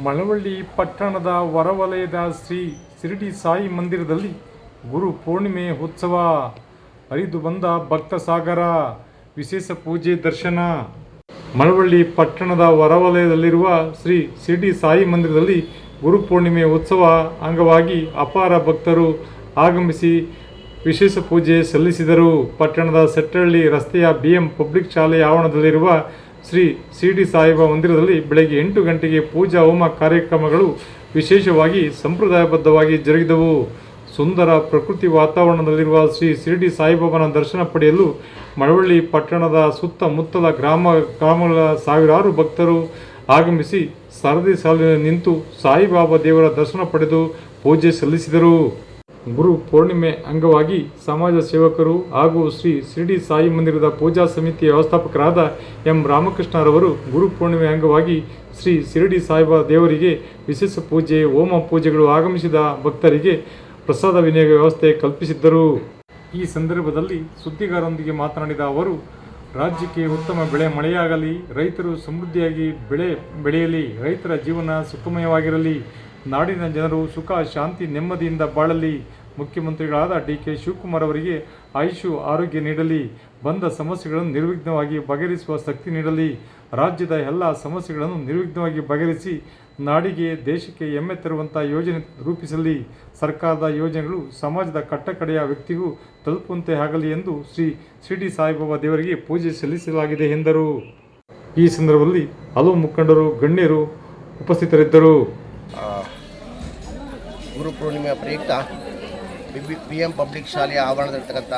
ಮಳವಳ್ಳಿ ಪಟ್ಟಣದ ಹೊರವಲಯದ ಶ್ರೀ ಶಿರಡಿ ಸಾಯಿ ಮಂದಿರದಲ್ಲಿ ಗುರು ಪೂರ್ಣಿಮೆ ಉತ್ಸವ. ಹರಿದು ಬಂದ ಭಕ್ತ ಸಾಗರ. ವಿಶೇಷ ಪೂಜೆ ದರ್ಶನ. ಮಳವಳ್ಳಿ ಪಟ್ಟಣದ ಹೊರವಲಯದಲ್ಲಿರುವ ಶ್ರೀ ಶಿರಡಿ ಸಾಯಿ ಮಂದಿರದಲ್ಲಿ ಗುರು ಪೂರ್ಣಿಮೆ ಉತ್ಸವ ಅಂಗವಾಗಿ ಅಪಾರ ಭಕ್ತರು ಆಗಮಿಸಿ ವಿಶೇಷ ಪೂಜೆ ಸಲ್ಲಿಸಿದರು. ಪಟ್ಟಣದ ಸೆಟ್ಟಹಳ್ಳಿ ರಸ್ತೆಯ BM ಪಬ್ಲಿಕ್ ಶಾಲೆಯ ಆವರಣದಲ್ಲಿರುವ ಶ್ರೀ ಶಿರಡಿ ಸಾಯಿಬಾಬಾ ಮಂದಿರದಲ್ಲಿ ಬೆಳಗ್ಗೆ 8 ಗಂಟೆಗೆ ಪೂಜಾ ಹೋಮ ಕಾರ್ಯಕ್ರಮಗಳು ವಿಶೇಷವಾಗಿ ಸಂಪ್ರದಾಯಬದ್ಧವಾಗಿ ಜರುಗಿದವು. ಸುಂದರ ಪ್ರಕೃತಿ ವಾತಾವರಣದಲ್ಲಿರುವ ಶ್ರೀ ಶಿರಡಿ ಸಾಯಿಬಾಬಾನ ದರ್ಶನ ಪಡೆಯಲು ಮಳವಳ್ಳಿ ಪಟ್ಟಣದ ಸುತ್ತಮುತ್ತಲ ಗ್ರಾಮಗಳ ಸಾವಿರಾರು ಭಕ್ತರು ಆಗಮಿಸಿ ಸರದಿ ಸಾಲಿನಲ್ಲಿ ನಿಂತು ಸಾಯಿಬಾಬಾ ದೇವರ ದರ್ಶನ ಪಡೆದು ಪೂಜೆ ಸಲ್ಲಿಸಿದರು. ಗುರು ಪೂರ್ಣಿಮೆ ಅಂಗವಾಗಿ ಸಮಾಜ ಸೇವಕರು ಹಾಗೂ ಶ್ರೀ ಶಿರಡಿ ಸಾಯಿ ಮಂದಿರದ ಪೂಜಾ ಸಮಿತಿಯ ವ್ಯವಸ್ಥಾಪಕರಾದ M. ರಾಮಕೃಷ್ಣರವರು ಗುರು ಪೂರ್ಣಿಮೆ ಅಂಗವಾಗಿ ಶ್ರೀ ಶಿರಡಿ ಸಾಯಿಬಾಬಾ ದೇವರಿಗೆ ವಿಶೇಷ ಪೂಜೆ ಹೋಮ ಪೂಜೆಗಳು ಆಗಮಿಸಿದ ಭಕ್ತರಿಗೆ ಪ್ರಸಾದ ವಿನಿಯೋಗ ವ್ಯವಸ್ಥೆ ಕಲ್ಪಿಸಿದ್ದರು. ಈ ಸಂದರ್ಭದಲ್ಲಿ ಸುದ್ದಿಗಾರರೊಂದಿಗೆ ಮಾತನಾಡಿದ ಅವರು, ರಾಜ್ಯಕ್ಕೆ ಉತ್ತಮ ಬೆಳೆ ಮಳೆಯಾಗಲಿ, ರೈತರು ಸಮೃದ್ಧಿಯಾಗಿ ಬೆಳೆಯಲಿ, ರೈತರ ಜೀವನ ಸುಖಮಯವಾಗಿರಲಿ, ನಾಡಿನ ಜನರು ಸುಖ ಶಾಂತಿ ನೆಮ್ಮದಿಯಿಂದ ಬಾಳಲಿ, ಮುಖ್ಯಮಂತ್ರಿಗಳಾದ DK ಶಿವಕುಮಾರ್ ಅವರಿಗೆ ಆಯುಷು ಆರೋಗ್ಯ ನೀಡಲಿ, ಬಂದ ಸಮಸ್ಯೆಗಳನ್ನು ನಿರ್ವಿಘ್ನವಾಗಿ ಬಗೆಹರಿಸುವ ಶಕ್ತಿ ನೀಡಲಿ, ರಾಜ್ಯದ ಎಲ್ಲ ಸಮಸ್ಯೆಗಳನ್ನು ನಿರ್ವಿಘ್ನವಾಗಿ ಬಗೆಹರಿಸಿ ನಾಡಿಗೆ ದೇಶಕ್ಕೆ ಹೆಮ್ಮೆ ತರುವಂಥ ಯೋಜನೆ ರೂಪಿಸಲಿ, ಸರ್ಕಾರದ ಯೋಜನೆಗಳು ಸಮಾಜದ ಕಟ್ಟಕಡೆಯ ವ್ಯಕ್ತಿಗೂ ತಲುಪುವಂತೆ ಆಗಲಿ ಎಂದು ಶ್ರೀ ಶಿರಡಿ ಸಾಯಿಬಾಬಾ ದೇವರಿಗೆ ಪೂಜೆ ಸಲ್ಲಿಸಲಾಗಿದೆ ಎಂದರು. ಈ ಸಂದರ್ಭದಲ್ಲಿ ಹಲವು ಮುಖಂಡರು ಗಣ್ಯರು ಉಪಸ್ಥಿತರಿದ್ದರು. ಗುರು ಪೂರ್ಣಿಮೆಯ ಪ್ರಯುಕ್ತ BM ಪಬ್ಲಿಕ್ ಶಾಲೆಯ ಆವರಣದಲ್ಲಿರ್ತಕ್ಕಂಥ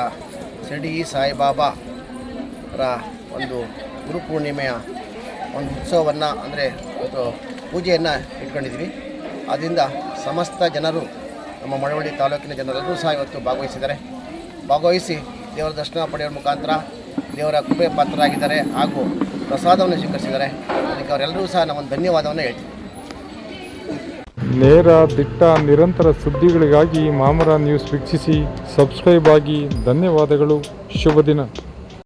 ಶಿರಡಿ ಸಾಯಿಬಾಬಾರ ಒಂದು ಗುರು ಪೂರ್ಣಿಮೆಯ ಒಂದು ಉತ್ಸವವನ್ನು ಅಂದರೆ ಒಂದು ಪೂಜೆಯನ್ನು ಇಟ್ಕೊಂಡಿದ್ದೀವಿ. ಆದ್ದರಿಂದ ಸಮಸ್ತ ಜನರು ನಮ್ಮ ಮಳವಳ್ಳಿ ತಾಲೂಕಿನ ಜನರೆಲ್ಲರೂ ಸಹ ಇವತ್ತು ಭಾಗವಹಿಸಿ ದೇವರ ದರ್ಶನ ಪಡೆಯುವ ಮುಖಾಂತರ ದೇವರ ಕೃಪೆ ಪಾತ್ರರಾಗಿದ್ದಾರೆ ಹಾಗೂ ಪ್ರಸಾದವನ್ನು ಸ್ವೀಕರಿಸಿದ್ದಾರೆ. ಅದಕ್ಕೆ ಅವರೆಲ್ಲರೂ ಸಹ ನಾವು ಒಂದು ಧನ್ಯವಾದವನ್ನು ಹೇಳ್ತೀವಿ. ನೇರ ದಿಟ್ಟ ನಿರಂತರ ಸುದ್ದಿಗಳಿಗಾಗಿ ಮಾಮರ ನ್ಯೂಸ್ ವೀಕ್ಷಿಸಿ, ಸಬ್ಸ್ಕ್ರೈಬ್ ಆಗಿ. ಧನ್ಯವಾದಗಳು. ಶುಭ ದಿನ.